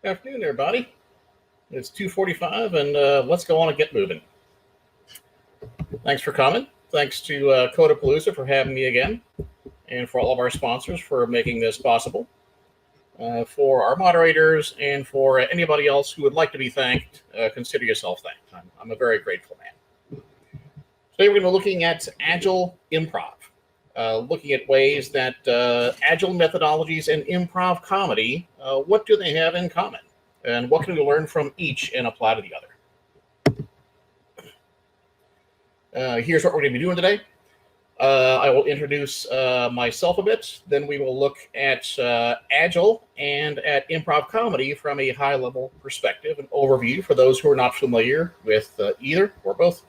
Afternoon, everybody. It's 2:45, and let's go on and get moving. Thanks for coming. Thanks to Code PaLOusa for having me again, and for all of our sponsors for making this possible. For our moderators and for anybody else who would like to be thanked, consider yourself thanked. I'm a very grateful man. Today we're going to be looking at Agile Improv, looking at ways that Agile methodologies and improv comedy, what do they have in common? And what can we learn from each and apply to the other? Here's what we're going to be doing today. I will introduce myself a bit. Then we will look at Agile and at improv comedy from a high-level perspective, an overview for those who are not familiar with either or both.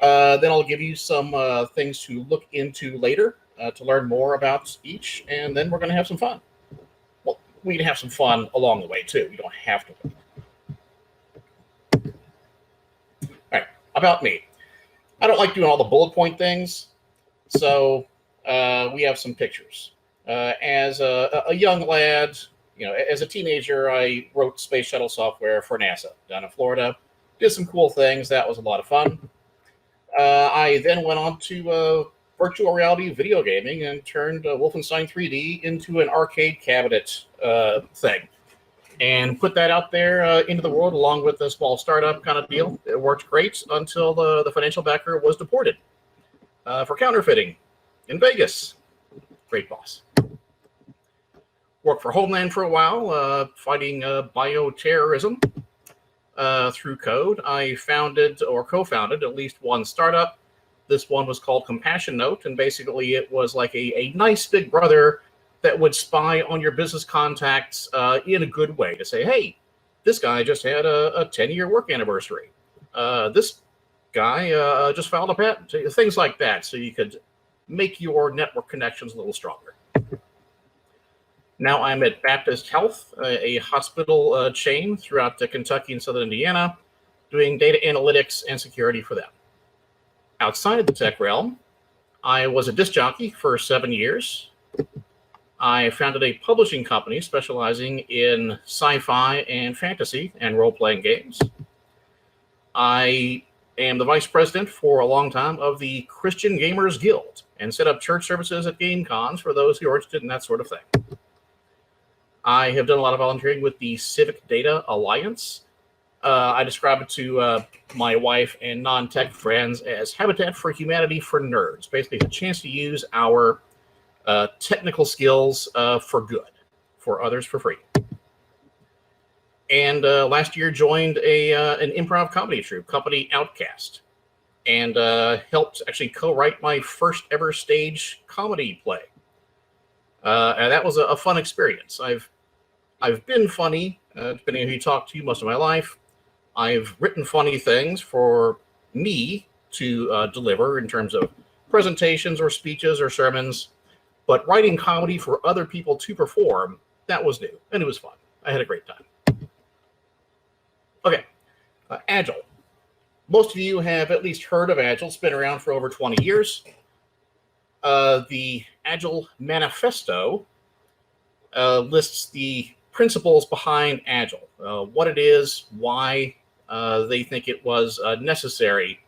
Then I'll give you some things to look into later to learn more about each, and then we're going to have some fun. Well, we can have some fun along the way, too. You don't have to. All right, about me. I don't like doing all the bullet point things, so we have some pictures. As a young lad, as a teenager, I wrote space shuttle software for NASA down in Florida. Did some cool things. That was a lot of fun. I then went on to virtual reality video gaming and turned Wolfenstein 3D into an arcade cabinet thing and put that out there into the world along with a small startup kind of deal. It worked great until the financial backer was deported for counterfeiting in Vegas. Great boss. Worked for Homeland for a while, fighting bioterrorism through code. I founded or co-founded at least one startup. This one was called Compassion Note, and basically it was like a nice big brother that would spy on your business contacts in a good way to say, hey, this guy just had a 10-year work anniversary. This guy just filed a patent, things like that, so you could make your network connections a little stronger. Now I'm at Baptist Health, a hospital chain throughout Kentucky and Southern Indiana, doing data analytics and security for them. Outside of the tech realm, I was a disc jockey for 7 years. I founded a publishing company specializing in sci-fi and fantasy and role-playing games. I am the vice president for a long time of the Christian Gamers Guild and set up church services at game cons for those who are interested in that sort of thing. I have done a lot of volunteering with the Civic Data Alliance. I describe it to my wife and non-tech friends as Habitat for Humanity for nerds. Basically, a chance to use our technical skills for good, for others for free. And last year joined an improv comedy troupe, Company Outcast, and helped actually co-write my first ever stage comedy play. And that was a fun experience. I've been funny, depending on who you talk to, most of my life. I've written funny things for me to deliver in terms of presentations or speeches or sermons, but writing comedy for other people to perform, that was new, and it was fun. I had a great time. Okay, Agile. Most of you have at least heard of Agile. It's been around for over 20 years. The Agile Manifesto lists the principles behind Agile, what it is, why they think it was necessary,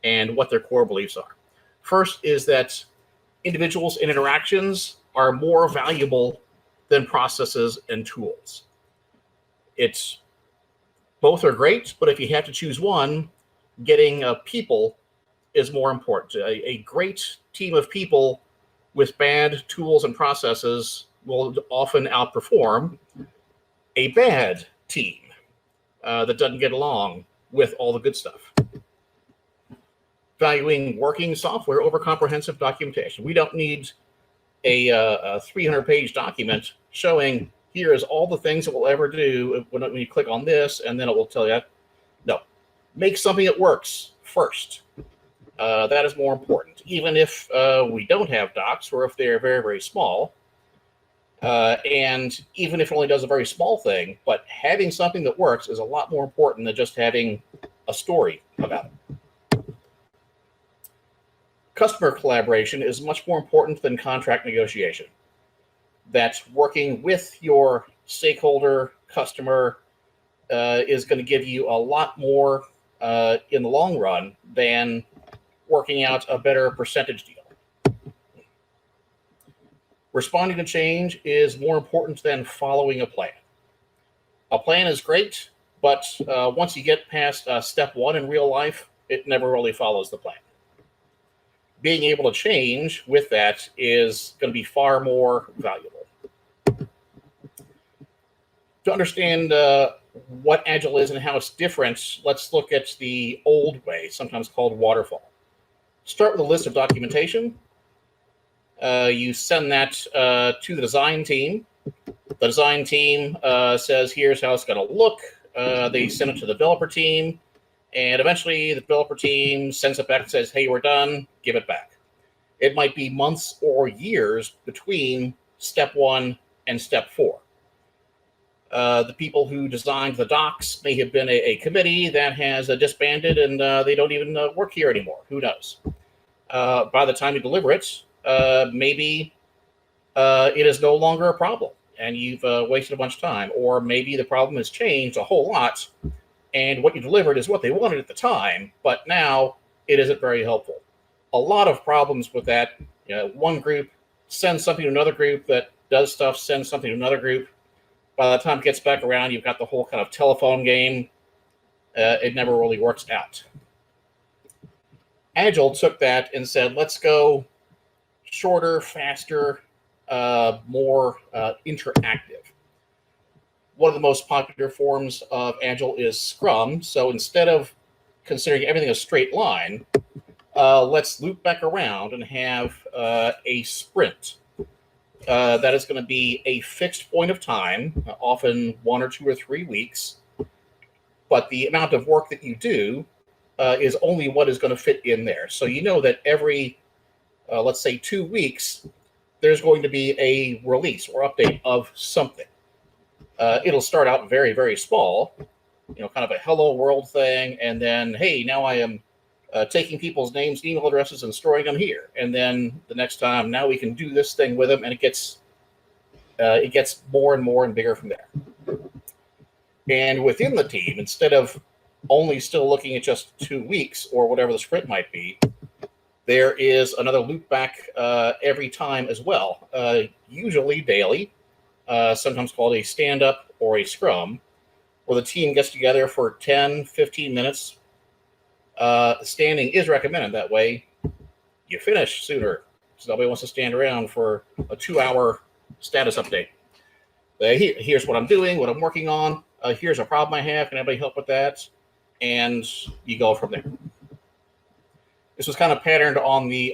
and what their core beliefs are. First is that individuals and interactions are more valuable than processes and tools. Both are great, but if you have to choose one, getting people is more important. A great team of people with bad tools and processes will often outperform a bad team that doesn't get along with all the good stuff. Valuing working software over comprehensive documentation. We don't need a 300-page document showing here's all the things it will ever do when you click on this, and then it will tell you. No, make something that works first. That is more important. Even if we don't have docs, or if they're very, very small, and even if it only does a very small thing, but having something that works is a lot more important than just having a story about it. Customer collaboration is much more important than contract negotiation. That's working with your stakeholder customer is going to give you a lot more in the long run than working out a better percentage deal. Responding to change is more important than following a plan. A plan is great, but once you get past step one in real life, it never really follows the plan. Being able to change with that is going to be far more valuable. To understand what Agile is and how it's different, let's look at the old way, sometimes called waterfall. Start with a list of documentation. You send that to the design team. The design team says, here's how it's going to look. They send it to the developer team. And eventually the developer team sends it back and says, hey, we're done, give it back. It might be months or years between step one and step four. The people who designed the docs may have been a committee that has disbanded and they don't even work here anymore. Who knows? By the time you deliver it, maybe it is no longer a problem and you've wasted a bunch of time. Or maybe the problem has changed a whole lot and what you delivered is what they wanted at the time, but now it isn't very helpful. A lot of problems with that. One group sends something to another group that does stuff, sends something to another group. By the time it gets back around, you've got the whole kind of telephone game. It never really works out. Agile took that and said, let's go shorter, faster, more interactive. One of the most popular forms of Agile is Scrum. So instead of considering everything a straight line, let's loop back around and have a sprint. That is going to be a fixed point of time, often 1 or 2 or 3 weeks. But the amount of work that you do is only what is going to fit in there. So you know that every, let's say 2 weeks, there's going to be a release or update of something. It'll start out very, very small, kind of a hello world thing. And then, hey, now I am taking people's names, email addresses, and storing them here. And then the next time, now we can do this thing with them, and it gets more and more and bigger from there. And within the team, instead of only still looking at just 2 weeks or whatever the sprint might be, there is another loop back every time as well, usually daily, sometimes called a stand-up or a scrum, where the team gets together for 10, 15 minutes. Standing is recommended. That way you finish sooner. So nobody wants to stand around for a 2-hour status update. Here's what I'm doing, what I'm working on. Here's a problem I have. Can anybody help with that? And you go from there. This was kind of patterned on the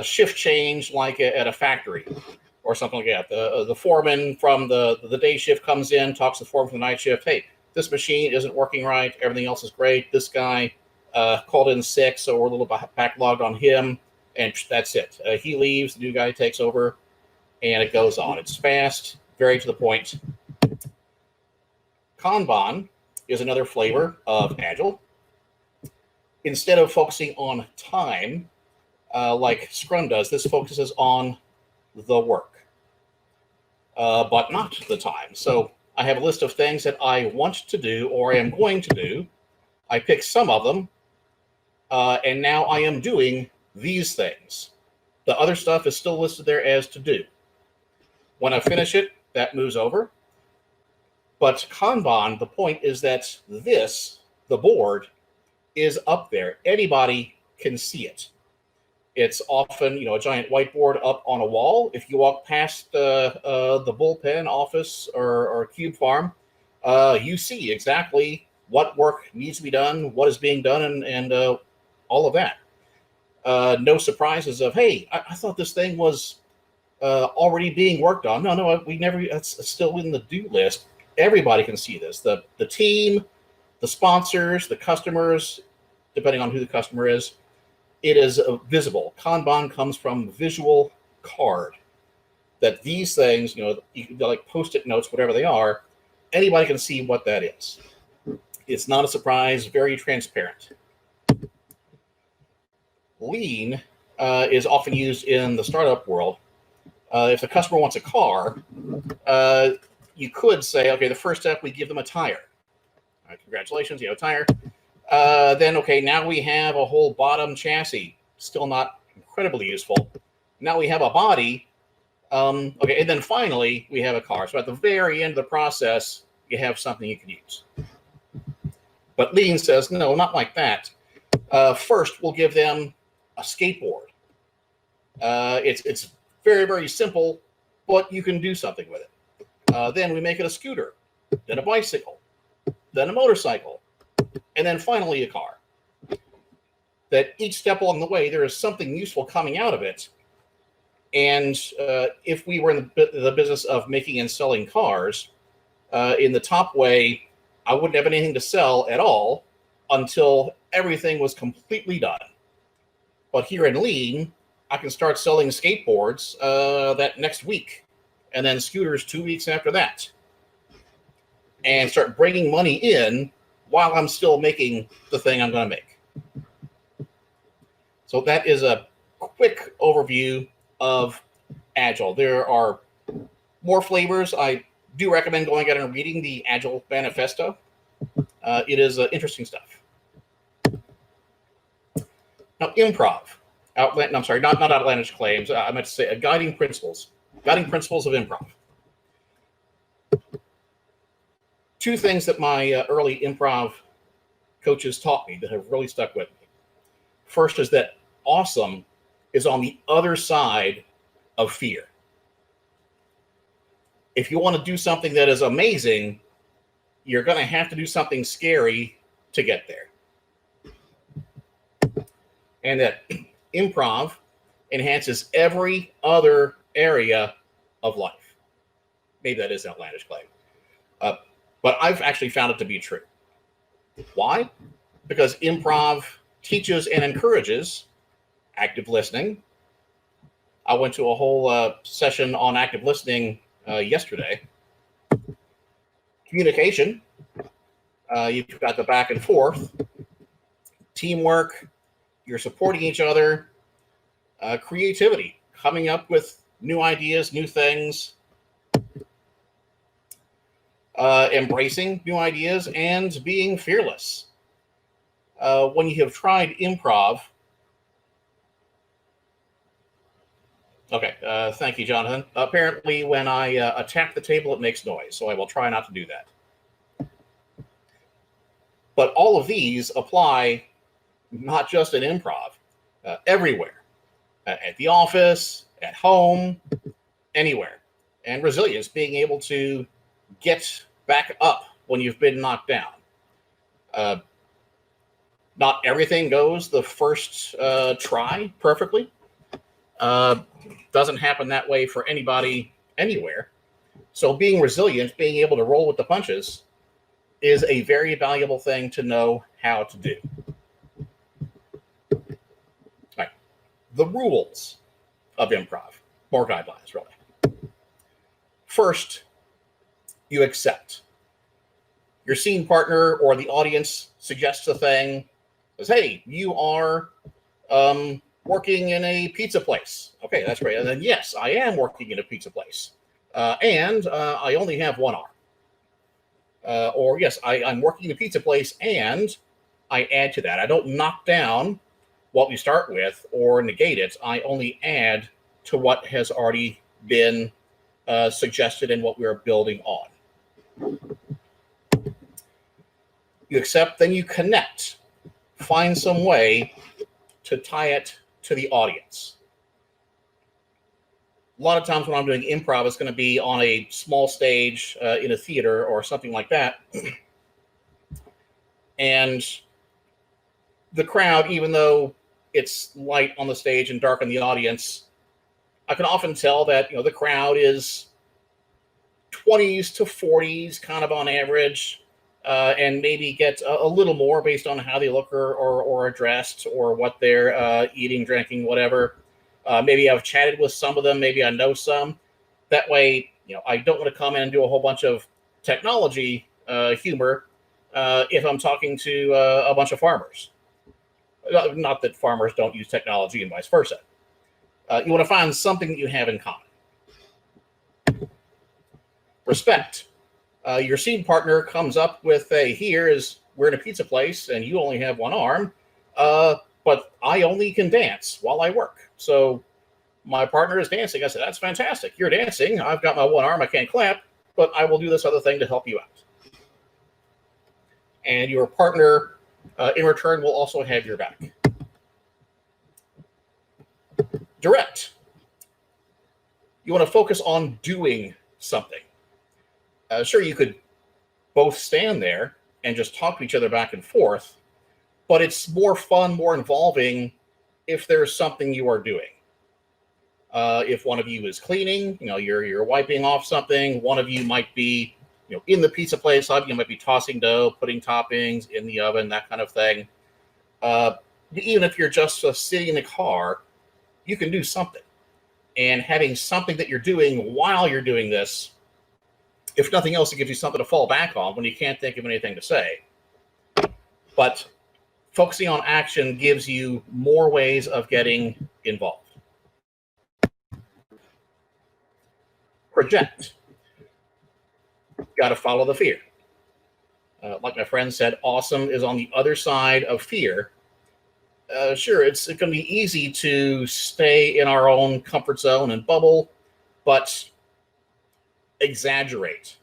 shift change, like at a factory or something like that. The foreman from the day shift comes in, talks to the foreman from the night shift. Hey, this machine isn't working right. Everything else is great. This guy called in sick, so we're a little backlogged on him, and that's it. He leaves, the new guy takes over, and it goes on. It's fast, very to the point. Kanban is another flavor of Agile. Instead of focusing on time, like Scrum does, this focuses on the work, but not the time. So I have a list of things that I want to do or I am going to do. I pick some of them, and now I am doing these things. The other stuff is still listed there as to do. When I finish it, that moves over. But Kanban, the point is that this, the board, is up there. Anybody can see it. It's often, a giant whiteboard up on a wall. If you walk past the bullpen office or cube farm, you see exactly what work needs to be done, what is being done, and all of that. No surprises of, hey, I thought this thing was already being worked on. No, we never. It's still in the do list. Everybody can see this. The team, the sponsors, the customers, depending on who the customer is. It is visible. Kanban comes from visual card. That these things, they're like Post-it notes, whatever they are, anybody can see what that is. It's not a surprise, very transparent. Lean is often used in the startup world. If the customer wants a car, you could say, okay, the first step, we give them a tire. All right, congratulations, you have a tire. Then, okay, now we have a whole bottom chassis. Still not incredibly useful. Now we have a body. Okay, and then finally, we have a car. So at the very end of the process, you have something you can use. But Lean says, no, not like that. First, we'll give them a skateboard. It's very, very simple, but you can do something with it. Then we make it a scooter, then a bicycle, then a motorcycle, and then finally a car. That each step along the way, there is something useful coming out of it. And if we were in the business of making and selling cars, in the top way, I wouldn't have anything to sell at all until everything was completely done. But here in Lean, I can start selling skateboards that next week, and then scooters 2 weeks after that, and start bringing money in while I'm still making the thing I'm going to make. So that is a quick overview of Agile. There are more flavors. I do recommend going out and reading the Agile Manifesto. It is interesting stuff. Now, improv. I'm sorry, not outlandish claims. I meant to say guiding principles. Guiding principles of improv. Two things that my early improv coaches taught me that have really stuck with me. First is that awesome is on the other side of fear. If you want to do something that is amazing, you're going to have to do something scary to get there. And that improv enhances every other area of life. Maybe that is an outlandish claim. But I've actually found it to be true. Why? Because improv teaches and encourages active listening. I went to a whole session on active listening yesterday. Communication. You've got the back and forth. Teamwork. You're supporting each other. Creativity. Coming up with new ideas, new things. Embracing new ideas and being fearless. When you have tried improv. Okay, thank you, Jonathan. Apparently, when I tap the table, it makes noise, so I will try not to do that. But all of these apply not just in improv, everywhere. At the office, at home, anywhere. And resilience, being able to get back up when you've been knocked down. Not everything goes the first try perfectly. Doesn't happen that way for anybody anywhere. So being resilient, being able to roll with the punches is a very valuable thing to know how to do. All right. The rules of improv, more guidelines, really. First, you accept. Your scene partner or the audience suggests a thing, says, hey, you are working in a pizza place. Okay, that's great. And then, yes, I am working in a pizza place. And I only have one arm. Or, yes, I'm working in a pizza place and I add to that. I don't knock down what we start with or negate it. I only add to what has already been suggested and what we are building on. You accept, then you connect. Find some way to tie it to the audience. A lot of times when I'm doing improv, it's going to be on a small stage in a theater or something like that. And the crowd, even though it's light on the stage and dark in the audience, I can often tell that, the crowd is 20s to 40s, kind of on average, and maybe gets a little more based on how they look or are dressed or what they're eating, drinking, whatever. Maybe I've chatted with some of them. Maybe I know some. That way, I don't want to come in and do a whole bunch of technology humor if I'm talking to a bunch of farmers. Not that farmers don't use technology and vice versa. You want to find something that you have in common. Respect. Your scene partner comes up with we're in a pizza place and you only have one arm, but I only can dance while I work. So my partner is dancing. I said, that's fantastic. You're dancing. I've got my one arm. I can't clap, but I will do this other thing to help you out. And your partner, in return, will also have your back. Direct. You want to focus on doing something. Sure, you could both stand there and just talk to each other back and forth, but it's more fun, more involving if there's something you are doing. If one of you is cleaning, you're wiping off something. One of you might be, in the pizza place. Some of you might be tossing dough, putting toppings in the oven, that kind of thing. Even if you're just sitting in the car, you can do something. And having something that you're doing while you're doing this, if nothing else, it gives you something to fall back on when you can't think of anything to say. But focusing on action gives you more ways of getting involved. Project. Got to follow the fear. Like my friend said, awesome is on the other side of fear. Sure, it's going to be easy to stay in our own comfort zone and bubble, but exaggerate.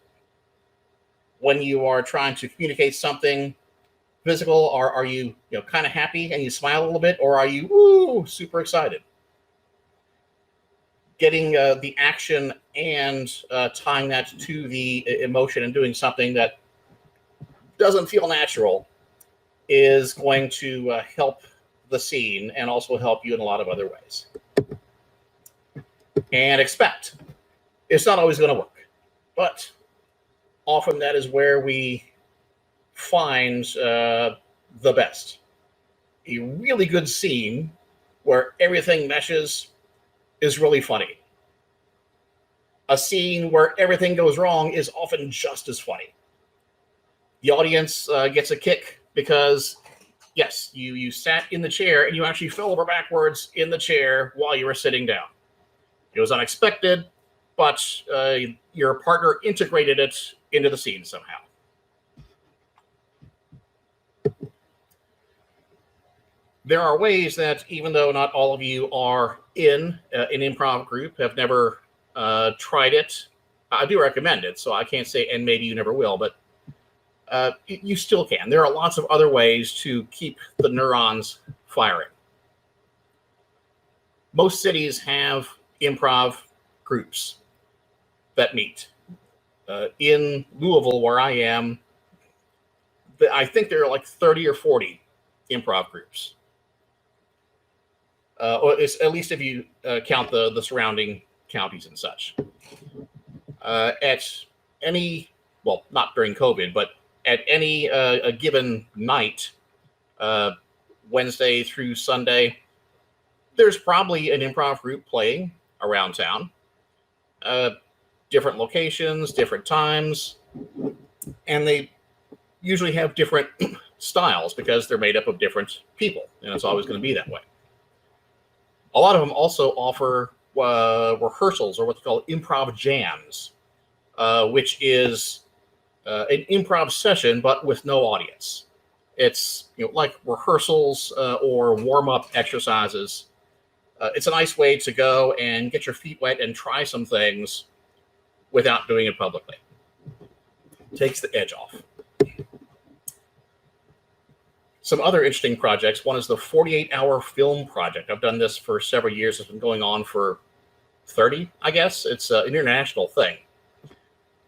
When you are trying to communicate something physical, are you kind of happy and you smile a little bit, or are you super excited? Getting the action and tying that to the emotion and doing something that doesn't feel natural is going to help the scene and also help you in a lot of other ways. And expect. It's not always going to work, but often that is where we find the best. A really good scene where everything meshes is really funny. A scene where everything goes wrong is often just as funny. The audience gets a kick because, yes, you sat in the chair and you actually fell over backwards in the chair while you were sitting down. It was unexpected, but your partner integrated it into the scene somehow. There are ways that, even though not all of you are in an improv group, have never tried it, I do recommend it. So I can't say, and maybe you never will, but you still can. There are lots of other ways to keep the neurons firing. Most cities have improv groups that meet. In Louisville, where I am, I think there are like 30 or 40 improv groups. Or at least if you count the surrounding counties and such. At any, well, not during COVID, but at any a given night, Wednesday through Sunday, there's probably an improv group playing around town. Different locations, different times, and they usually have different styles because they're made up of different people, and it's always going to be that way. A lot of them also offer rehearsals, or what they call improv jams, which is an improv session but with no audience. It's like rehearsals or warm-up exercises. It's a nice way to go and get your feet wet and try some things without doing it publicly. Takes the edge off. Some other interesting projects. One is the 48-hour film project. I've done this for several years. It's been going on for 30, I guess. It's an international thing.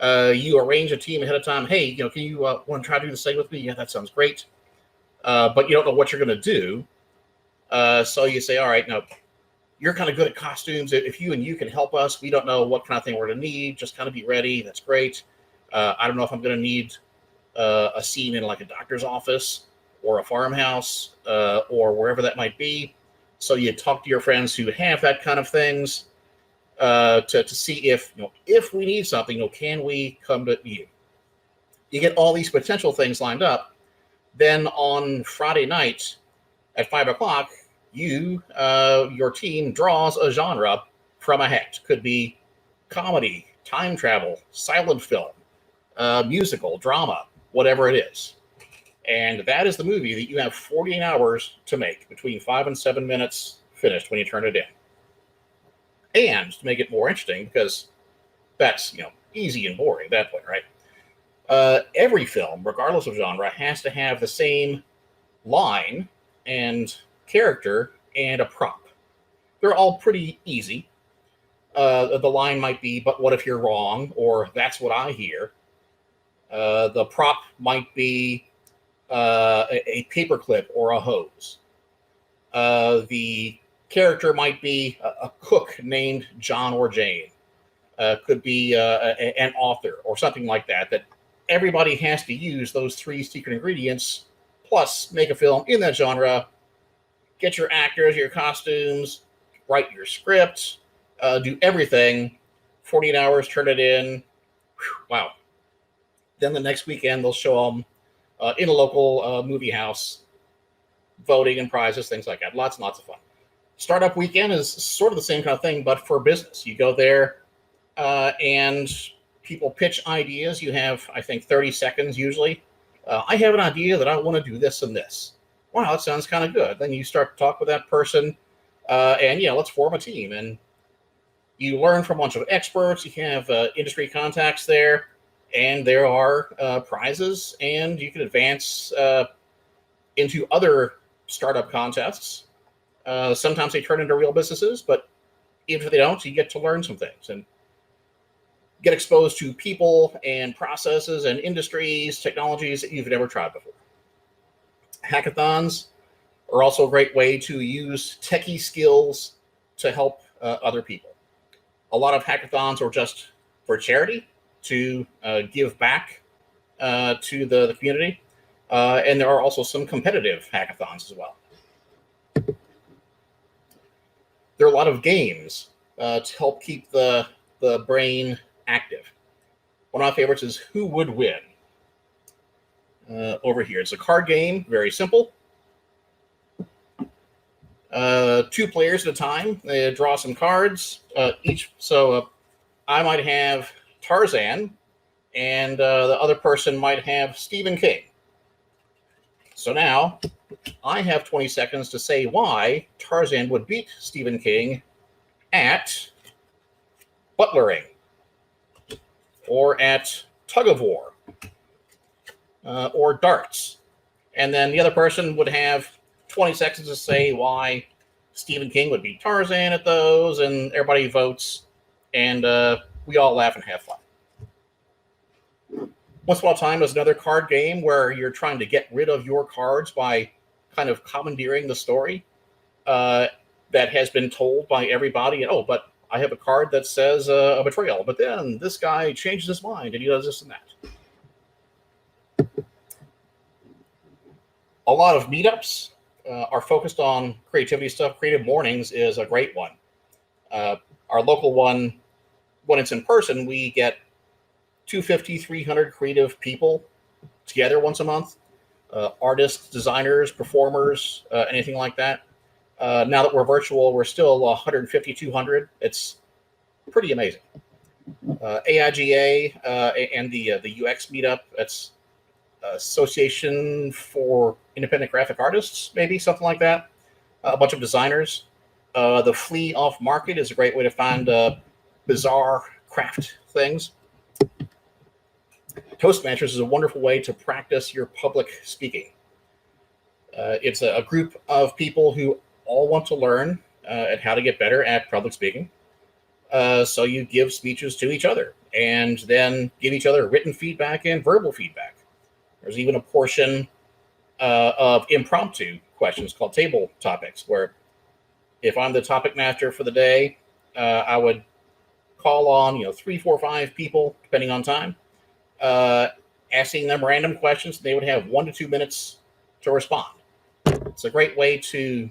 You arrange a team ahead of time. Hey, can you want to try to do this thing with me? Yeah, that sounds great. But you don't know what you're going to do. So you say, all right, no, you're kind of good at costumes. If you and you can help us, we don't know what kind of thing we're going to need. Just kind of be ready. That's great. I don't know if I'm going to need a scene in like a doctor's office or a farmhouse or wherever that might be. So you talk to your friends who have that kind of things to see if we need something, can we come to you? You get all these potential things lined up. Then on Friday night at 5 o'clock, your team draws a genre from a hat. Could be comedy, time travel, silent film, musical, drama, whatever it is. And that is the movie that you have 48 hours to make, between 5 and 7 minutes finished when you turn it in. And to make it more interesting, because that's, easy and boring at that point, right? Every film, regardless of genre, has to have the same line and character and a prop. They're all pretty easy. The line might be, "But what if you're wrong?" or "That's what I hear." The prop might be a paperclip or a hose. The character might be a cook named John or Jane. Could be an author or something like that. That everybody has to use those 3 secret ingredients, plus make a film in that genre, get your actors, your costumes, write your script, do everything, 48 hours, turn it in. Whew, wow. Then the next weekend, they'll show them in a local movie house, voting and prizes, things like that. Lots and lots of fun. Startup weekend is sort of the same kind of thing, but for business. You go there and people pitch ideas. You have, I think, 30 seconds usually. I have an idea that I want to do this and this. Wow, that sounds kind of good. Then you start to talk with that person and, let's form a team. And you learn from a bunch of experts. You have industry contacts there. And there are prizes, and you can advance into other startup contests. Sometimes they turn into real businesses, but even if they don't, you get to learn some things and get exposed to people and processes and industries, technologies that you've never tried before. Hackathons are also a great way to use techie skills to help other people. A lot of hackathons are just for charity, to give back to the community. And there are also some competitive hackathons as well. There are a lot of games to help keep the brain active. One of my favorites is Who Would Win? Over here. It's a card game, very simple. 2 players at a time. They draw some cards each. So I might have Tarzan, and the other person might have Stephen King. So now I have 20 seconds to say why Tarzan would beat Stephen King at butlering or at tug of war or darts. And then the other person would have 20 seconds to say why Stephen King would beat Tarzan at those, and everybody votes, and we all laugh and have fun. Once upon a time, there's another card game where you're trying to get rid of your cards by kind of commandeering the story that has been told by everybody. And, but I have a card that says a betrayal, but then this guy changes his mind and he does this and that. A lot of meetups are focused on creativity stuff. Creative Mornings is a great one. Our local one, when it's in person, we get 250, 300 creative people together once a month. Artists, designers, performers, anything like that. Now that we're virtual, we're still 150, 200. It's pretty amazing. AIGA and the UX meetup, that's Association for Independent Graphic Artists, maybe something like that. A bunch of designers. The Flea Off Market is a great way to find bizarre craft things. Toastmasters is a wonderful way to practice your public speaking. It's a group of people who all want to learn at how to get better at public speaking. So you give speeches to each other and then give each other written feedback and verbal feedback. There's even a portion of impromptu questions called table topics, where if I'm the topic master for the day, I would call on 3, 4, 5 people, depending on time, asking them random questions. They would have 1 to 2 minutes to respond. It's a great way to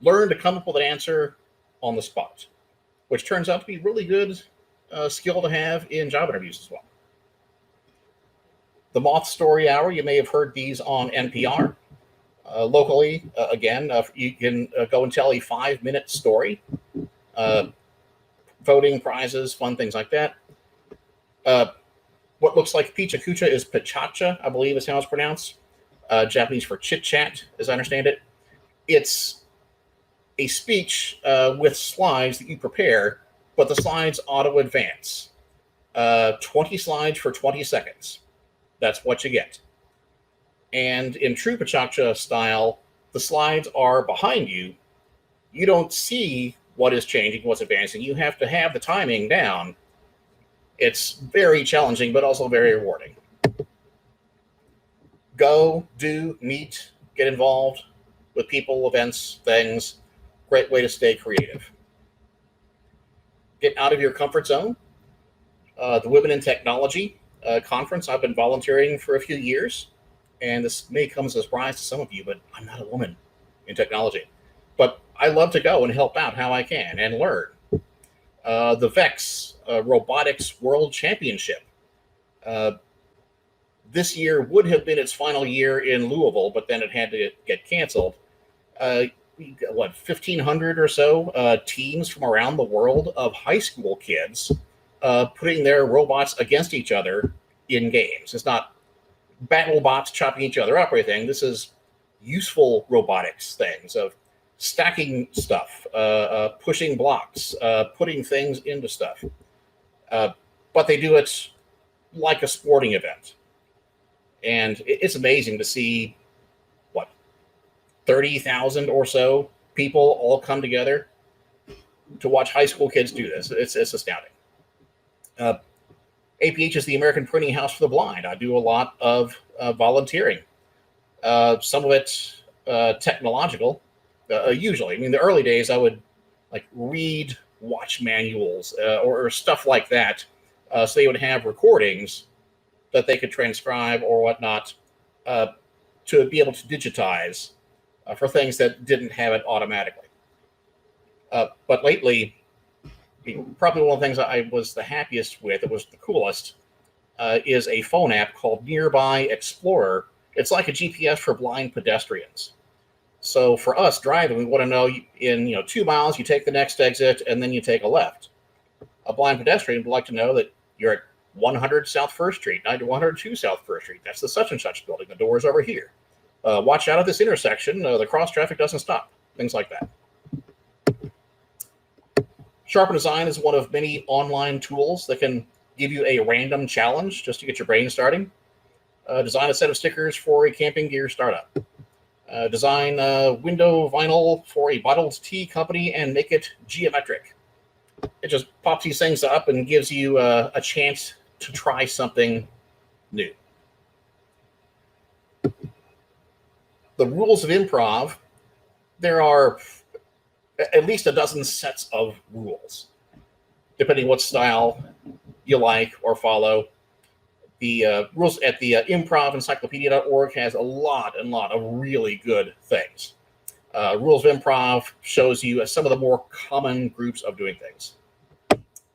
learn to come up with an answer on the spot, which turns out to be really good skill to have in job interviews as well. The Moth Story Hour, you may have heard these on NPR. Locally, again, you can go and tell a 5-minute story. voting, prizes, fun things like that. What looks like Picha Kucha is Pachacha, I believe is how it's pronounced. Japanese for chit chat, as I understand it. It's a speech with slides that you prepare, but the slides auto advance. 20 slides for 20 seconds. That's what you get. And in true Pachacha style, the slides are behind you. You don't see what is changing, what's advancing. You have to have the timing down. It's very challenging, but also very rewarding. Go, do, meet, get involved with people, events, things. Great way to stay creative. Get out of your comfort zone. The Women in Technology conference, I've been volunteering for a few years, and this may come as a surprise to some of you, but I'm not a woman in technology. But I love to go and help out how I can and learn. The VEX Robotics World Championship. This year would have been its final year in Louisville, but then it had to get canceled. 1,500 or so teams from around the world of high school kids putting their robots against each other in games. It's not battle bots chopping each other up or anything. This is useful robotics things of stacking stuff, pushing blocks, putting things into stuff. But they do it like a sporting event. And it's amazing to see, 30,000 or so people all come together to watch high school kids do this. It's astounding. APH is the American Printing House for the Blind. I do a lot of volunteering. Some of it technological, usually. I mean, the early days I would read watch manuals or stuff like that, so they would have recordings that they could transcribe or whatnot to be able to digitize for things that didn't have it automatically. But lately, probably one of the things I was the happiest with, it was the coolest, is a phone app called Nearby Explorer. It's like a GPS for blind pedestrians. So for us driving, we want to know in 2 miles, you take the next exit and then you take a left. A blind pedestrian would like to know that you're at 100 South First Street, 102 South First Street. That's the such and such building. The door's over here. Watch out at this intersection. The cross traffic doesn't stop. Things like that. Sharpen Design is one of many online tools that can give you a random challenge just to get your brain starting. Design a set of stickers for a camping gear startup. Design window vinyl for a bottled tea company and make it geometric. It just pops these things up and gives you a chance to try something new. The rules of improv, there are at least a dozen sets of rules, depending what style you like or follow. The rules at the improvencyclopedia.org has a lot of really good things. Rules of Improv shows you some of the more common groups of doing things.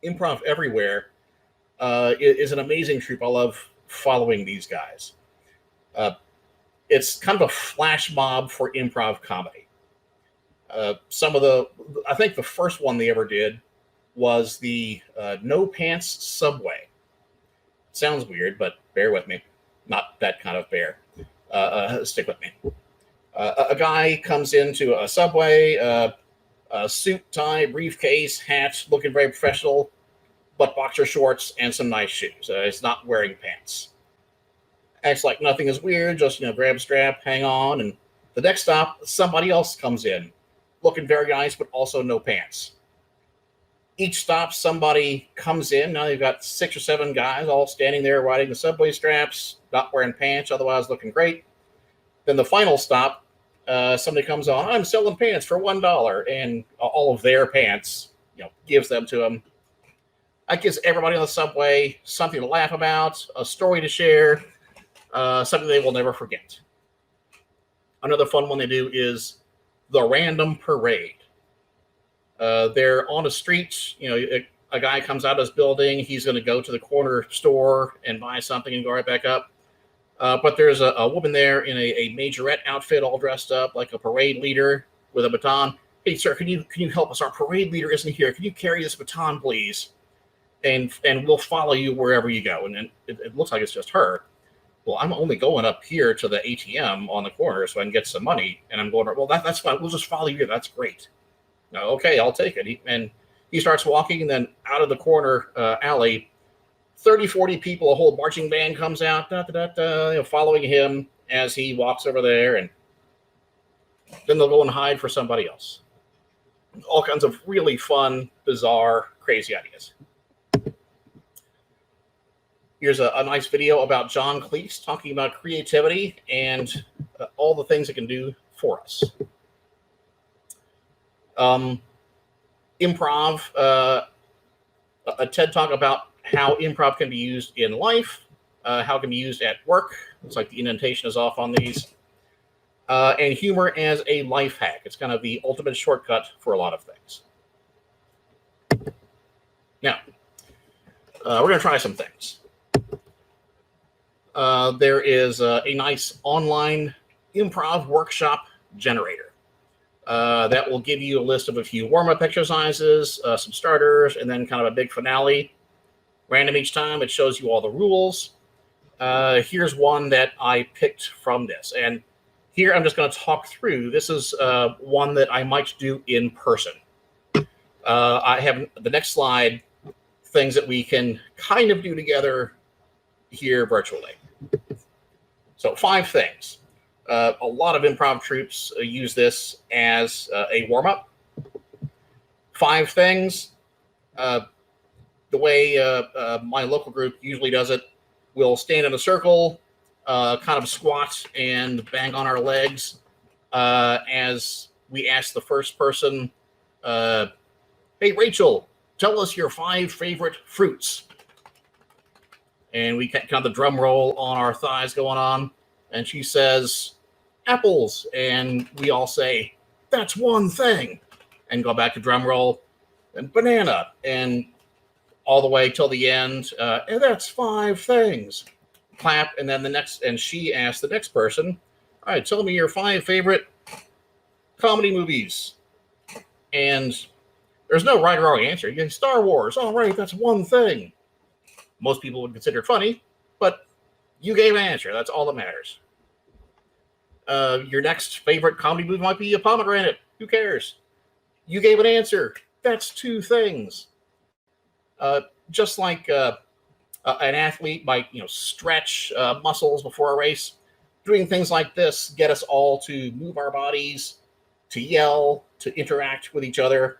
Improv Everywhere is an amazing troupe. I love following these guys. It's kind of a flash mob for improv comedy. I think the first one they ever did was the No Pants Subway. Sounds weird, but bear with me. Not that kind of bear. Stick with me. A guy comes into a Subway, a suit, tie, briefcase, hat, looking very professional, but boxer shorts and some nice shoes. He's not wearing pants. Acts like nothing is weird, just grab a strap, hang on, and the next stop, somebody else comes in, looking very nice, but also no pants. Each stop, somebody comes in. Now you've got 6 or 7 guys all standing there riding the subway straps, not wearing pants, otherwise looking great. Then the final stop, somebody comes on, I'm selling pants for $1, and all of their pants, gives them to them. That gives everybody on the subway something to laugh about, a story to share, something they will never forget. Another fun one they do is the Random Parade. They're on a street, a guy comes out of his building, he's going to go to the corner store and buy something and go right back up. But there's a woman there in a majorette outfit all dressed up like a parade leader with a baton. hey, sir, can you help us? Our parade leader isn't here. Can you carry this baton, please? And we'll follow you wherever you go. And then it looks like it's just her. Well, I'm only going up here to the ATM on the corner so I can get some money. And I'm going, well, that's fine. We'll just follow you. That's great. Okay, I'll take it. And he starts walking, and then out of the corner alley, 30, 40 people, a whole marching band comes out, following him as he walks over there. And then they'll go and hide for somebody else. All kinds of really fun, bizarre, crazy ideas. Here's a nice video about John Cleese talking about creativity and all the things it can do for us. Improv, a TED Talk about how improv can be used in life, how it can be used at work. Looks like the indentation is off on these. And humor as a life hack. It's kind of the ultimate shortcut for a lot of things. Now, we're going to try some things. There is a nice online improv workshop generator that will give you a list of a few warm-up exercises, some starters, and then kind of a big finale. Random each time. It shows you all the rules. Here's one that I picked from this. And here I'm just going to talk through. This is one that I might do in person. I have the next slide, things that we can kind of do together here virtually. So 5 things. A lot of improv troupes use this as a warm-up. 5 things. The way my local group usually does it, we'll stand in a circle, kind of squat and bang on our legs as we ask the first person, hey, Rachel, tell us your 5 favorite fruits. And we kind of the drum roll on our thighs going on. And she says, apples. And we all say, that's one thing. And go back to drum roll and banana. And all the way till the end. And that's 5 things. Clap. And then and she asks the next person, all right, tell me your 5 favorite comedy movies. And there's no right or wrong answer. You get Star Wars. All right, that's one thing. Most people would consider it funny, but you gave an answer. That's all that matters. Your next favorite comedy movie might be a pomegranate. Who cares? You gave an answer. That's 2 things. Just like an athlete might, stretch muscles before a race, doing things like this get us all to move our bodies, to yell, to interact with each other.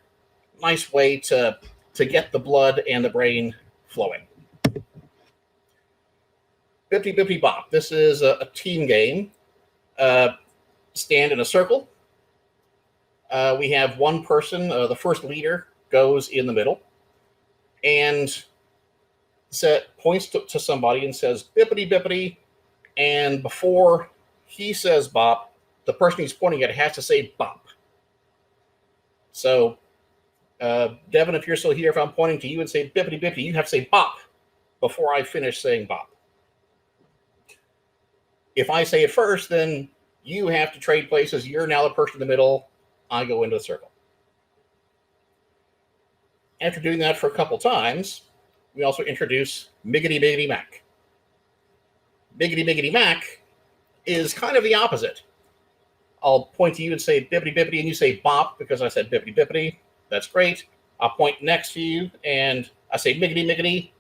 Nice way to get the blood and the brain flowing. Bippity Bippity Bop. This is a team game. Stand in a circle. We have one person, the first leader, goes in the middle and points to somebody and says, bippity bippity. And before he says bop, the person he's pointing at has to say bop. So, Devin, if you're still here, if I'm pointing to you and say bippity bippity, you have to say bop before I finish saying bop. If I say it first, then you have to trade places. You're now the person in the middle. I go into the circle. After doing that for a couple times, we also introduce Miggity Miggity Mac. Miggity Miggity Mac is kind of the opposite. I'll point to you and say bippity bippity, and you say bop because I said bippity bippity. That's great. I'll point next to you and I say miggity miggity.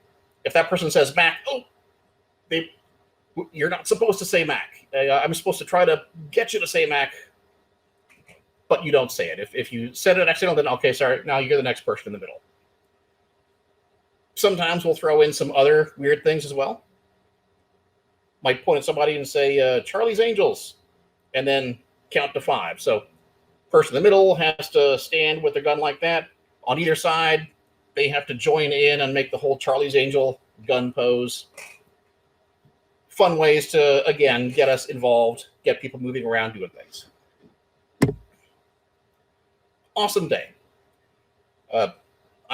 If that person says Mac, you're not supposed to say Mac. I'm supposed to try to get you to say Mac, but you don't say it. If you said it accidentally, then okay, sorry, now you're the next person in the middle. Sometimes we'll throw in some other weird things as well. Might point at somebody and say, Charlie's Angels, and then count to 5. So person in the middle has to stand with their gun like that. On either side, they have to join in and make the whole Charlie's Angel gun pose. Fun ways to, again, get us involved, get people moving around doing things. Awesome day. I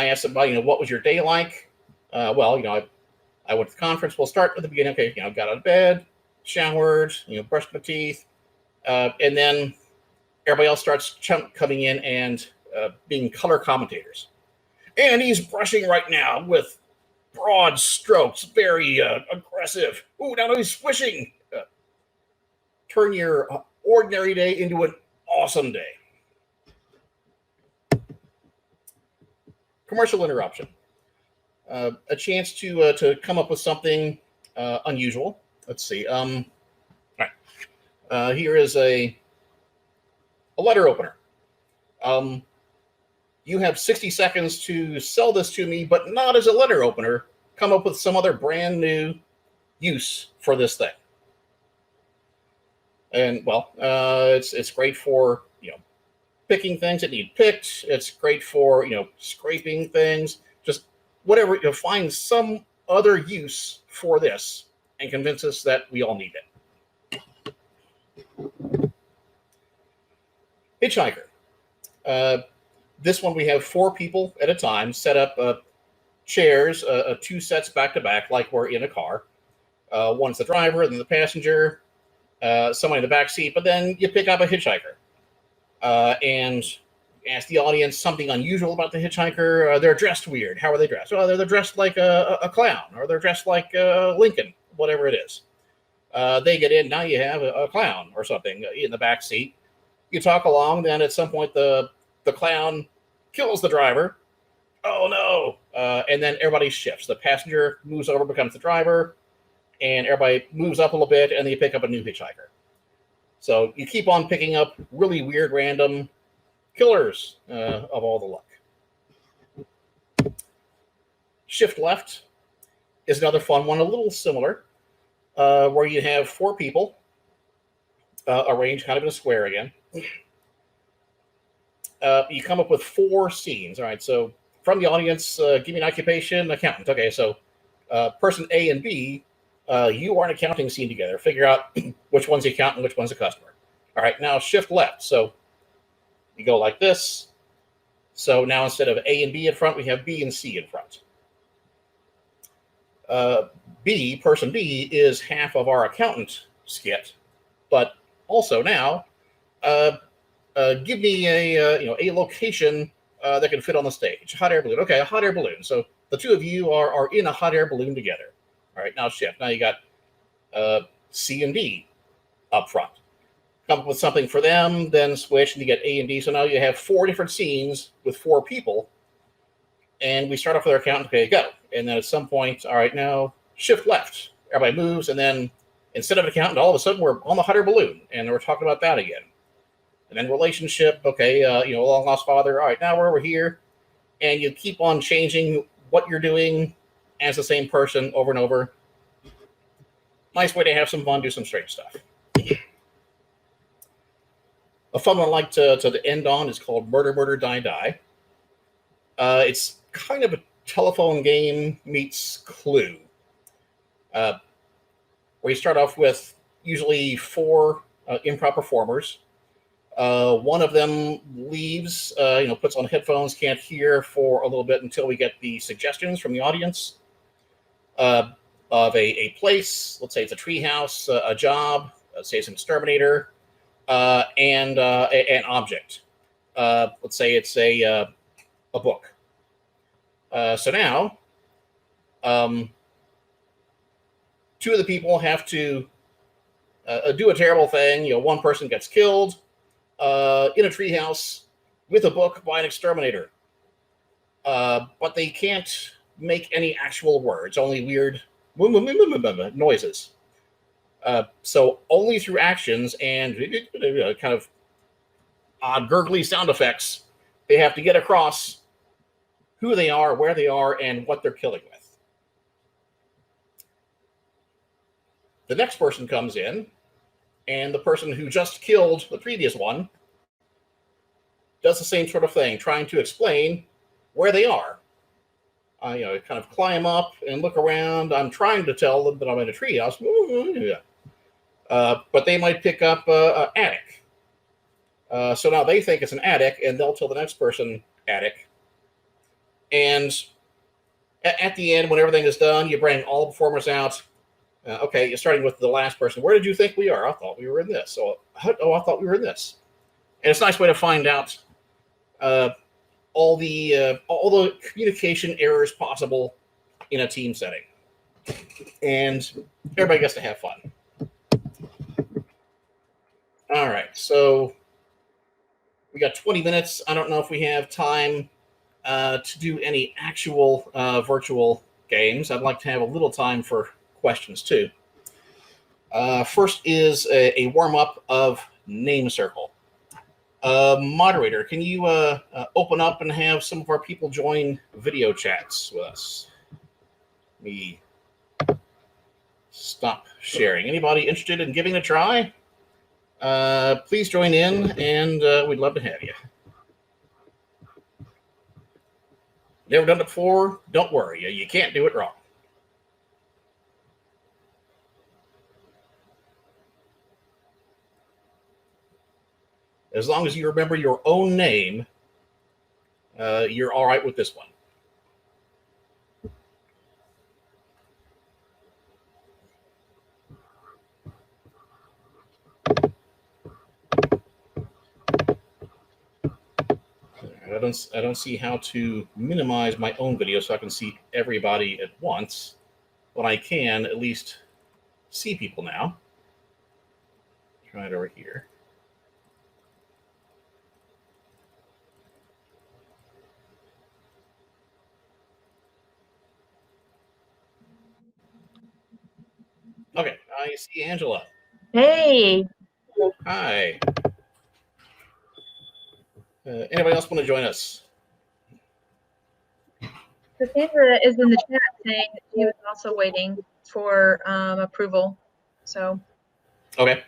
asked somebody, what was your day like? I went to the conference. We'll start at the beginning. Okay, got out of bed, showered, brushed my teeth, and then Everybody else starts coming in and being color commentators. And he's brushing right now with broad strokes, very aggressive. Ooh, now he's swishing. Turn your ordinary day into an awesome day. Commercial interruption. A chance to come up with something unusual. Let's see. All right. Here is a letter opener. You have 60 seconds to sell this to me, but not as a letter opener. Come up with some other brand new use for this thing. And well, it's great for picking things that need picked. It's great for scraping things. Just whatever. Find some other use for this and convince us that we all need it. Hitchhiker. This one we have 4 people at a time set up chairs, 2 sets back to back, like we're in a car. One's the driver, then the passenger, somebody in the back seat, but then you pick up a hitchhiker and ask the audience something unusual about the hitchhiker. They're dressed weird. How are they dressed? Well, they're dressed like a clown, or they're dressed like Lincoln, whatever it is. They get in. Now you have a clown or something in the back seat. You talk along, then at some point the clown kills the driver. Oh no! And then everybody shifts. The passenger moves over, becomes the driver, and everybody moves up a little bit, and then you pick up a new hitchhiker. So you keep on picking up really weird, random killers of all the luck. Shift left is another fun one, a little similar, where you have 4 people arranged kind of in a square again. You come up with 4 scenes. All right, so from the audience, give me an occupation, accountant. Okay, so person A and B, you are an accounting scene together. Figure out which one's the accountant, which one's the customer. All right, now shift left. So you go like this. So now instead of A and B in front, we have B and C in front. Person B is half of our accountant skit, but also now, give me a location that can fit on the stage. Hot air balloon. Okay, a hot air balloon. So the 2 of you are in a hot air balloon together. All right, now shift. Now you got C and D up front. Come up with something for them, then switch, and you get A and D. So now you have 4 different scenes with 4 people. And we start off with our accountant. Okay, go. And then at some point, all right, now shift left. Everybody moves, and then instead of an accountant, all of a sudden we're on the hot air balloon, and we're talking about that again. And then relationship, okay, long lost father. All right, now we're over here, and you keep on changing what you're doing as the same person over and over. Nice way to have some fun, do some strange stuff. A fun one I like to end on is called Murder, Murder, Die, Die. It's kind of a telephone game meets Clue, where you start off with usually 4 improv performers. One of them leaves, puts on headphones, can't hear for a little bit until we get the suggestions from the audience of a place. Let's say it's a treehouse, a job, say it's an exterminator, and an object. Let's say it's a book. So now, 2 of the people have to do a terrible thing. One person gets killed in a treehouse with a book by an exterminator. But they can't make any actual words, only weird noises. So only through actions and kind of odd gurgly sound effects, they have to get across who they are, where they are, and what they're killing with. The next person comes in, and the person who just killed the previous one does the same sort of thing, trying to explain where they are. Kind of climb up and look around. I'm trying to tell them that I'm in a treehouse. But they might pick up an attic. So now they think it's an attic, and they'll tell the next person attic. And at the end, when everything is done, you bring all the performers out. Okay, you're starting with the last person. Where did you think we are? I thought we were in this. I thought we were in this. And it's a nice way to find out all the communication errors possible in a team setting. And everybody gets to have fun. All right, so we got 20 minutes. I don't know if we have time to do any actual virtual games. I'd like to have a little time for questions too. First is a warm-up of Name Circle. Moderator, can you open up and have some of our people join video chats with us? Let me stop sharing. Anybody interested in giving it a try? Please join in, and we'd love to have you. Never done it before? Don't worry. You can't do it wrong. As long as you remember your own name, you're all right with this one. I don't see how to minimize my own video so I can see everybody at once, but I can at least see people now. Try it over here. Okay, I see Angela. Hey. Hi. Anybody else want to join us? Cassandra is in the chat saying that she was also waiting for approval. So okay,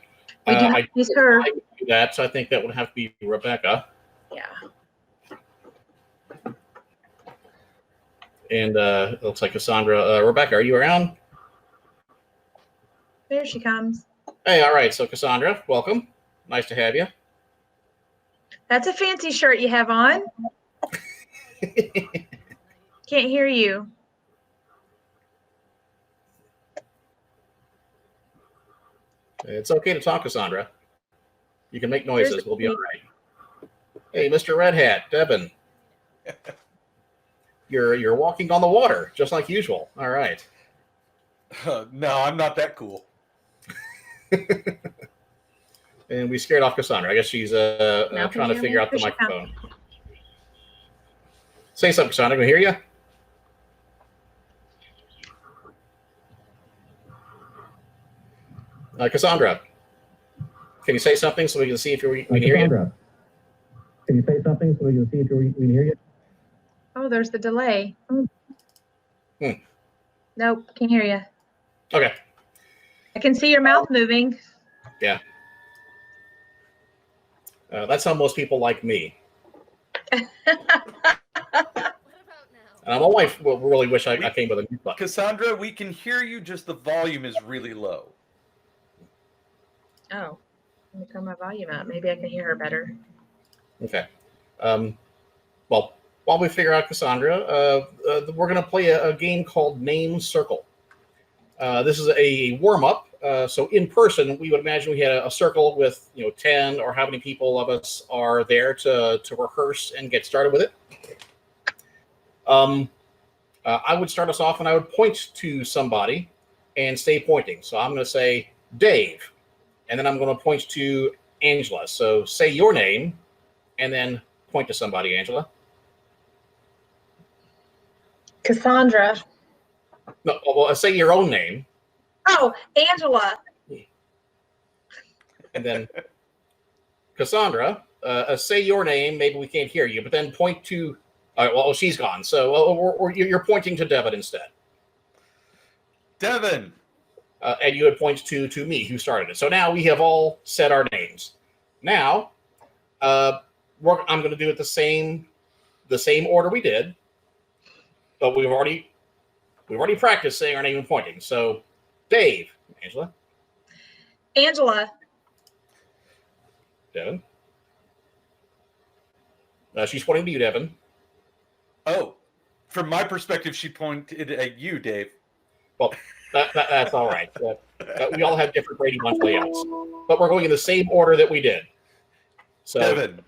we do have to use her. I can do that, so I think that would have to be Rebecca. Yeah. And it looks like Cassandra. Rebecca, are you around? There she comes. Hey, all right. So Cassandra, welcome. Nice to have you. That's a fancy shirt you have on. Can't hear you. It's okay to talk, Cassandra. You can make noises. We'll be all right. Hey, Mr. Red Hat, Devin. You're walking on the water, just like usual. All right. No, I'm not that cool. And we scared off Cassandra. I guess she's trying to figure out the microphone. Say something, Cassandra. Can we hear you? Cassandra, can you say something so we can see if we can hear you? Can you say something so we can see if we can hear you? Oh, there's the delay. Hmm. Nope, can't hear you. Okay. I can see your mouth moving. Yeah. That's how most people like me. And my wife will really wish I came with a mute button. Cassandra, we can hear you, just the volume is really low. Oh, let me turn my volume out. Maybe I can hear her better. Okay. Well, while we figure out Cassandra, we're going to play a game called Name Circle. This is a warm-up. So in person, we would imagine we had a circle with 10 or how many people of us are there to rehearse and get started with it. I would start us off and I would point to somebody and stay pointing. So I'm going to say Dave, and then I'm going to point to Angela. So say your name and then point to somebody, Angela. Cassandra. No, well, say your own name. Oh, Angela. And then Cassandra, say your name. Maybe we can't hear you, but then point to. All right, well, she's gone. So you're pointing to Devin instead. Devin. And you would point to me, who started it. So now we have all said our names. Now, I'm going to do it the same order we did, but we've already practiced saying our name and pointing. So, Dave, Angela. Angela. Devin. She's pointing to you, Devin. Oh, from my perspective, she pointed at you, Dave. Well, that's all right. We all have different Brady Bunch layouts, but we're going in the same order that we did. So Devin.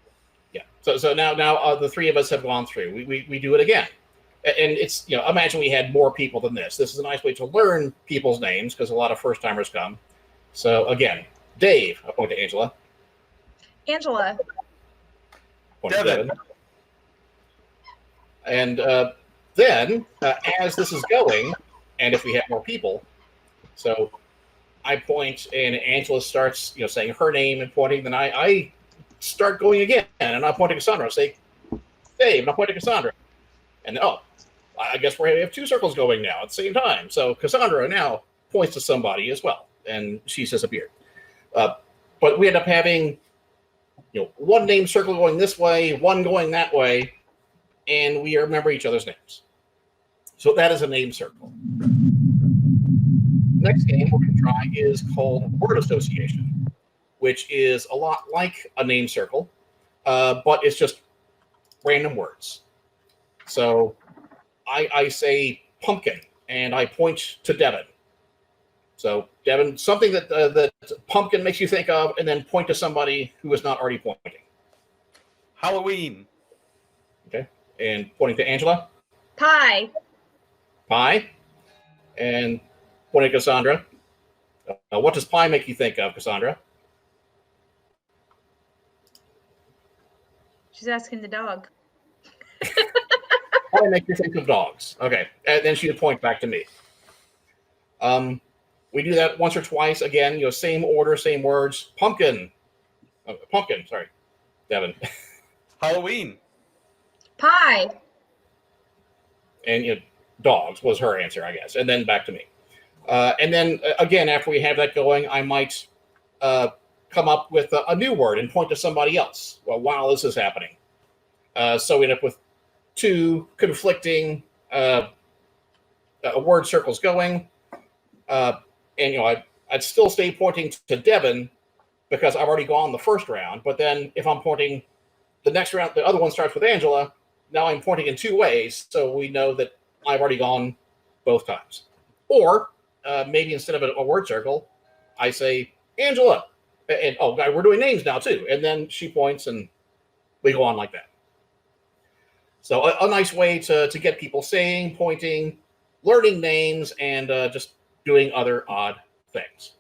yeah. So now the three of us have gone through. We do it again. And it's, imagine we had more people than this. This is a nice way to learn people's names because a lot of first timers come. So again, Dave, I point to Angela. Angela. Point to Devin. And then as this is going, and if we have more people, so I point and Angela starts, saying her name and pointing, then I start going again, and I point to Cassandra. I say, Dave, and I point to Cassandra. And I guess we have two circles going now at the same time. So Cassandra now points to somebody as well, and she's disappeared. But we end up having, one name circle going this way, one going that way, and we remember each other's names. So that is a name circle. Next game we're going to try is called word association, which is a lot like a name circle, but it's just random words. So I say pumpkin, and I point to Devin. So Devin, something that pumpkin makes you think of, and then point to somebody who is not already pointing. Halloween. Okay, and pointing to Angela. Pie. Pie, and pointing to Cassandra. What does pie make you think of, Cassandra? She's asking the dog. Pie make you think of dogs. Okay, and then she would point back to me. We do that once or twice. Again, same order, same words. Pumpkin. Pumpkin, sorry. Devin. Halloween. Pie. And, dogs was her answer, I guess. And then back to me. And then, again, after we have that going, I might come up with a new word and point to somebody else while this is happening. So we end up with two conflicting word circles going. And, I'd still stay pointing to Devin because I've already gone the first round. But then if I'm pointing the next round, the other one starts with Angela. Now I'm pointing in two ways. So we know that I've already gone both times. Or maybe instead of a word circle, I say, Angela. And, we're doing names now too. And then she points and we go on like that. So a nice way to get people saying, pointing, learning names, and just doing other odd things.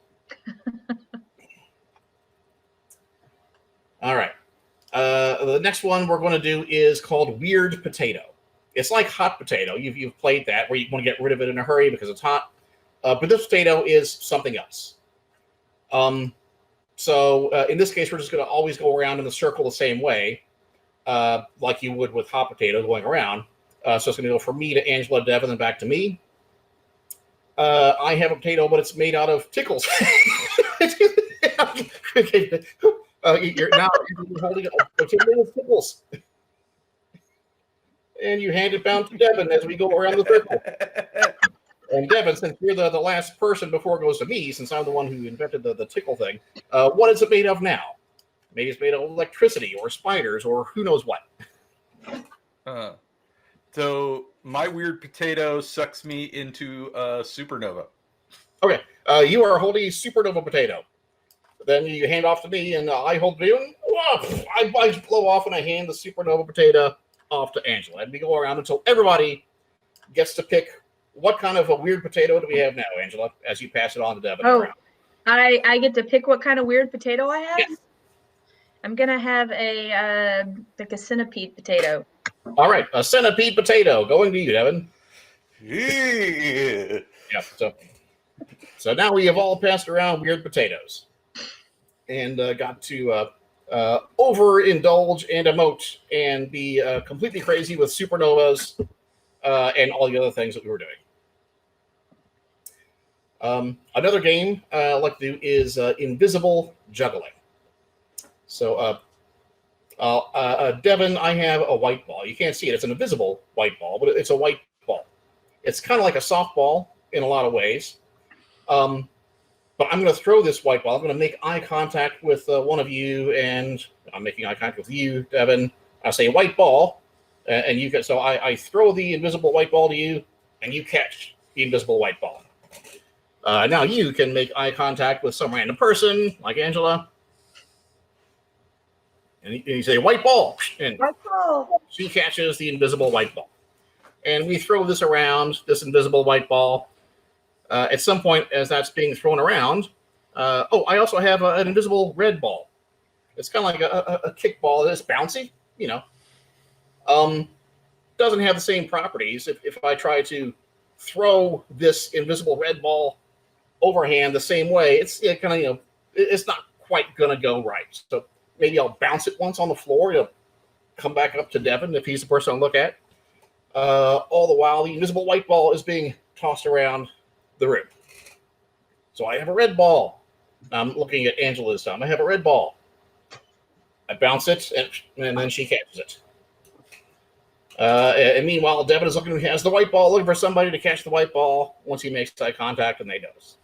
All right. The next one we're going to do is called Weird Potato. It's like hot potato. You've played that where you want to get rid of it in a hurry because it's hot. But this potato is something else. So in this case, we're just going to always go around in the circle the same way, like you would with hot potato going around. So it's going to go from me to Angela, Devin, and back to me. I have a potato, but it's made out of tickles. You're now holding a potato with tickles. And you hand it down to Devin as we go around the circle. And Devin, since you're the last person before it goes to me, since I'm the one who invented the tickle thing, what is it made of now? Maybe it's made of electricity or spiders or who knows what. So my weird potato sucks me into a supernova. Okay, you are holding a supernova potato. Then you hand off to me, and I hold you, and I blow off, and I hand the supernova potato off to Angela. And we go around until everybody gets to pick what kind of a weird potato do we have now, Angela, as you pass it on to Devin. Oh, I get to pick what kind of weird potato I have? Yes. I'm going to have like a centipede potato. All right, a centipede potato going to you, Devin. Yeah. Yeah. So now we have all passed around weird potatoes, and got to overindulge and emote and be completely crazy with supernovas and all the other things that we were doing. Another game I like to do is invisible juggling. So, Devin, I have a white ball. You can't see it. It's an invisible white ball, but it's a white ball. It's kind of like a softball in a lot of ways. But I'm going to throw this white ball. I'm going to make eye contact with one of you, and I'm making eye contact with you, Devin. I say white ball, and you can. So I throw the invisible white ball to you, and you catch the invisible white ball. Now you can make eye contact with some random person, like Angela. And you say, white ball. And White ball. she catches the invisible white ball. And we throw this around, this invisible white ball. At some point, as that's being thrown around, I also have an invisible red ball. It's kind of like a kickball. It's bouncy, doesn't have the same properties. If I try to throw this invisible red ball overhand the same way, it's it's not quite gonna go right. So maybe I'll bounce it once on the floor. Come back up to Devin if he's the person to look at. All the while, the invisible white ball is being tossed around the room. So I have a red ball. I'm looking at Angela this time. I have a red ball. I bounce it, and then she catches it. And meanwhile, Devin is looking, has the white ball, looking for somebody to catch the white ball once he makes eye contact and they notice.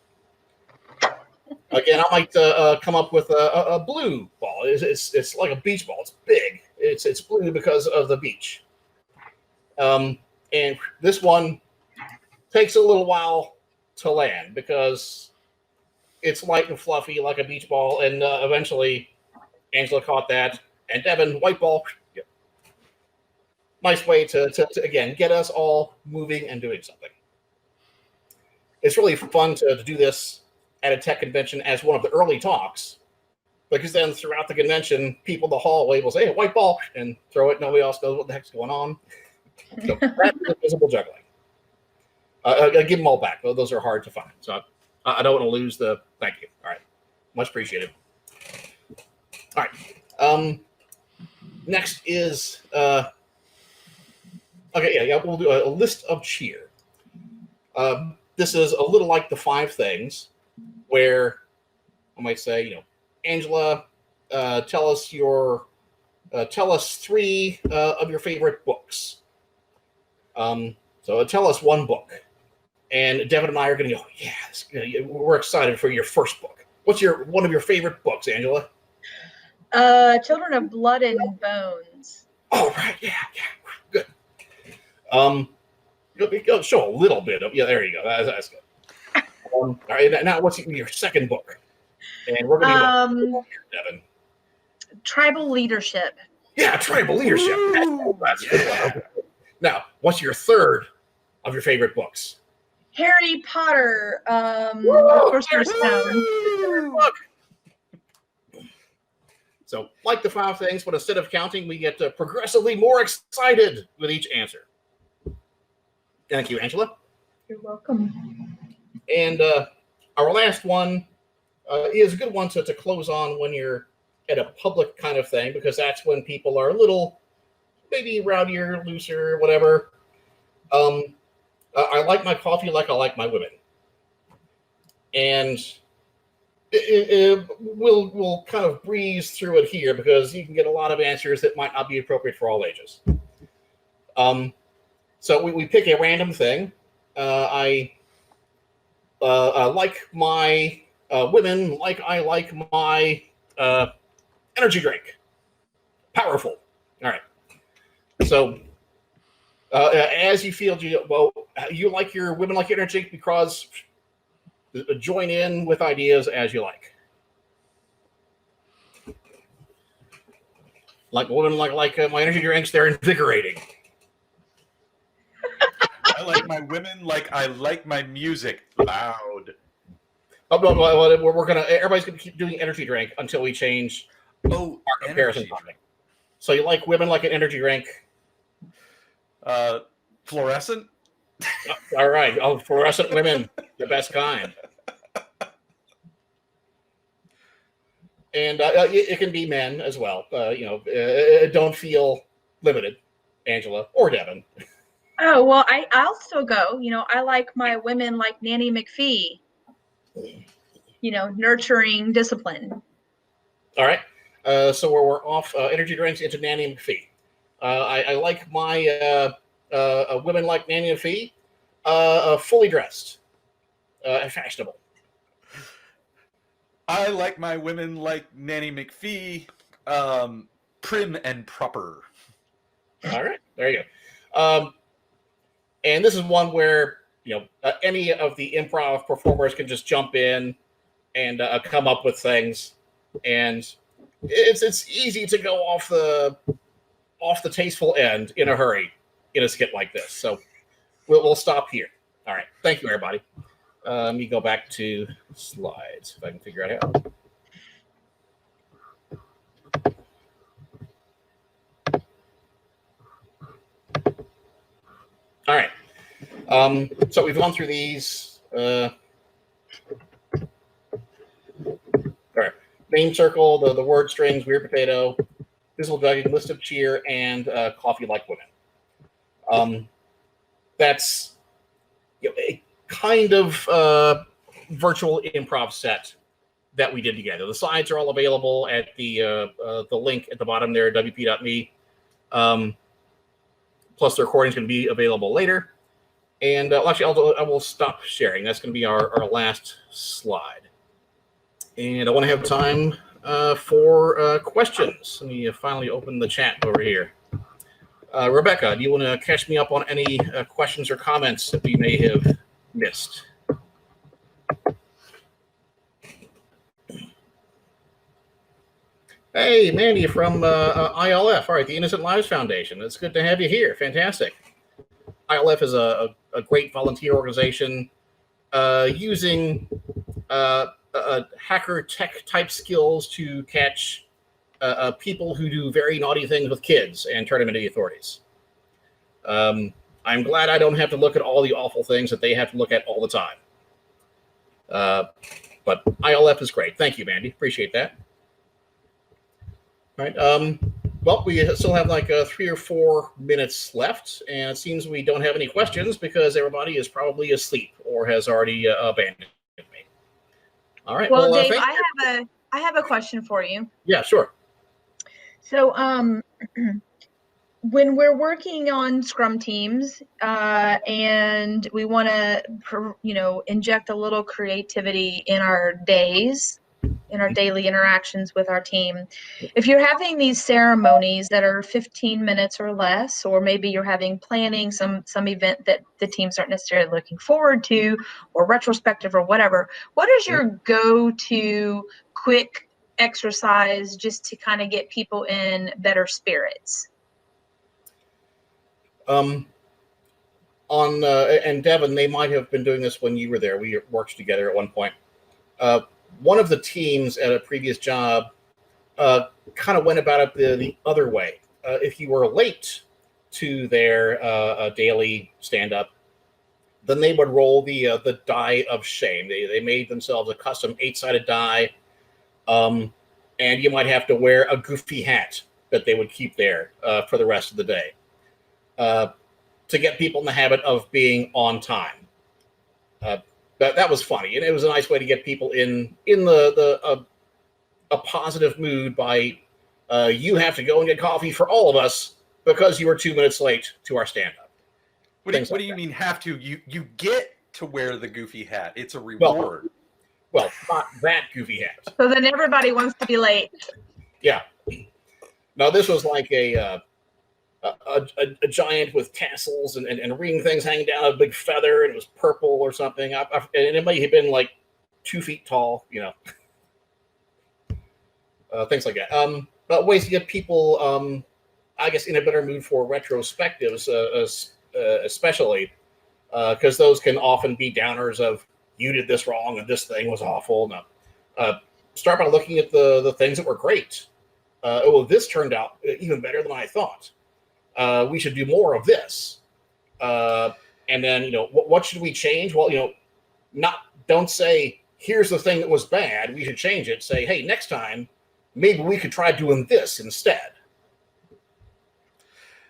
Again, I might come up with a blue ball. It's like a beach ball. It's big. It's blue because of the beach. And this one takes a little while to land because it's light and fluffy like a beach ball. And eventually, Angela caught that. And Devin, white ball. Yep. Nice way to again, get us all moving and doing something. It's really fun to do this at a tech convention as one of the early talks, because then throughout the convention, people in the hallway will say, hey, white ball, and throw it. Nobody else knows what the heck's going on. So that's invisible juggling. I give them all back. Those are hard to find. So I don't want to lose the thank you. All right. Much appreciated. All right. Next is, we'll do a list of cheer. This is a little like the 5 things, where I might say, Angela, tell us 3 of your favorite books. So tell us 1 book, and Devin and I are going to go, yeah, we're excited for your first book. What's one of your favorite books, Angela? Children of Blood and Bones. Oh, right, yeah, good. Go show a little bit of, there you go. That's good. All right, now what's your second book? And we're going to go Devin. Tribal Leadership. Yeah, Tribal Leadership. That's good. Now, what's your third of your favorite books? Harry Potter, Sorcerer's Stone. So, like the 5 things, but instead of counting, we get progressively more excited with each answer. Thank you, Angela. You're welcome. And our last one is a good one to close on when you're at a public kind of thing, because that's when people are a little maybe rowdier, looser, whatever. I like my coffee like I like my women. And we'll kind of breeze through it here because you can get a lot of answers that might not be appropriate for all ages. So we pick a random thing. I like my women like I like my energy drink. Powerful. All right. So as you feel, you like your women like your energy drink because join in with ideas as you like. Like women like my energy drinks, they're invigorating. I like my women like I like my music loud. Oh, no, everybody's gonna keep doing energy drink until we change our comparison topic. So you like women like an energy drink? Fluorescent? All right. Oh, fluorescent women, the best kind. And it can be men as well. Don't feel limited, Angela or Devin. Oh, well, I'll still go. I like my women like Nanny McPhee. Nurturing discipline. All right. So we're off energy drinks into Nanny McPhee. I like my women like Nanny McPhee, fully dressed, and fashionable. I like my women like Nanny McPhee, prim and proper. All right, there you go. And this is one where any of the improv performers can just jump in and come up with things, and it's easy to go off the tasteful end in a hurry in a skit like this. So we'll stop here. All right. Thank you, everybody. Let me go back to slides if I can figure it out. All right. So we've gone through these. All right. Name circle, the word strings, weird potato, visible judging, list of cheer, and coffee like women. That's a kind of virtual improv set that we did together. The slides are all available at the link at the bottom there, wp.me. Plus, the recording is going to be available later. And actually, I will stop sharing. That's going to be our last slide. And I want to have time for questions. Let me finally open the chat over here. Rebecca, do you want to catch me up on any questions or comments that we may have missed? Hey, Mandy from ILF. All right, the Innocent Lives Foundation. It's good to have you here. Fantastic. ILF is a great volunteer organization using hacker tech type skills to catch people who do very naughty things with kids and turn them into the authorities. I'm glad I don't have to look at all the awful things that they have to look at all the time. But ILF is great. Thank you, Mandy. Appreciate that. All right. Well, we still have like 3 or 4 minutes left, and it seems we don't have any questions because everybody is probably asleep or has already abandoned me. All right. Well, Dave, thank I have a question for you. Yeah, sure. So, when we're working on Scrum teams and we want to, inject a little creativity in our days, in our daily interactions with our team, if you're having these ceremonies that are 15 minutes or less, or maybe you're having planning some event that the teams aren't necessarily looking forward to, or retrospective or whatever, what is your go-to quick exercise just to kind of get people in better spirits? And Devin, they might have been doing this when you were there. We worked together at one point. One of the teams at a previous job kind of went about it the other way. If you were late to their daily stand-up, then they would roll the die of shame. They made themselves a custom 8-sided die, and you might have to wear a goofy hat that they would keep there for the rest of the day to get people in the habit of being on time. That was funny, and it was a nice way to get people in a positive mood by you have to go and get coffee for all of us because you were 2 minutes late to our stand-up. What do you mean have to? You get to wear the goofy hat. It's a reward. Well, not that goofy hat. So then everybody wants to be late. Yeah. No, this was like a giant with tassels and ring things hanging down, a big feather, and it was purple or something. And it might have been like 2 feet tall, things like that. But ways to get people, I guess, in a better mood for retrospectives, especially because those can often be downers of you did this wrong and this thing was awful. No, start by looking at the things that were great. This turned out even better than I thought. We should do more of this. And then, what should we change? Well, don't say, here's the thing that was bad. We should change it. Say, hey, next time, maybe we could try doing this instead.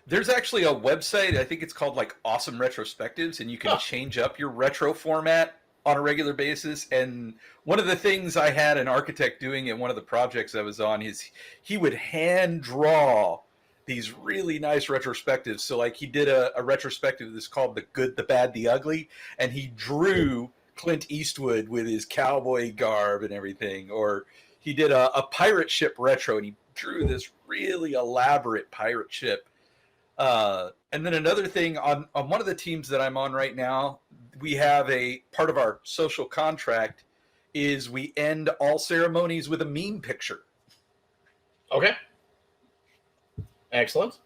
There's actually a website, I think it's called like Awesome Retrospectives, and you can change up your retro format on a regular basis. And one of the things I had an architect doing in one of the projects I was on is he would hand draw these really nice retrospectives. So like he did a retrospective that's called The Good, the Bad, the Ugly, and he drew Clint Eastwood with his cowboy garb and everything. Or he did a pirate ship retro, and he drew this really elaborate pirate ship. And then another thing, on one of the teams that I'm on right now, we have a part of our social contract is we end all ceremonies with a meme picture. Okay. Excellent.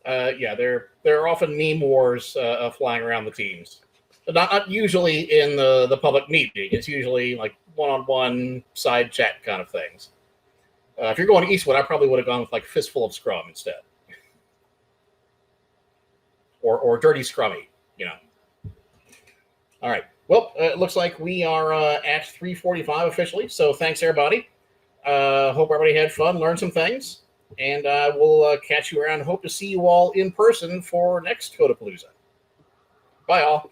Yeah, there are often meme wars flying around the teams. Not usually in the public meeting. It's usually like one-on-one side chat kind of things. If you're going to Eastwood, I probably would have gone with like Fistful of Scrum instead, or Dirty Scrummy. All right. Well, it looks like we are at 3:45 officially. So thanks everybody. Hope everybody had fun, learned some things, and we'll catch you around. Hope to see you all in person for next Code PaLOusa. Bye all.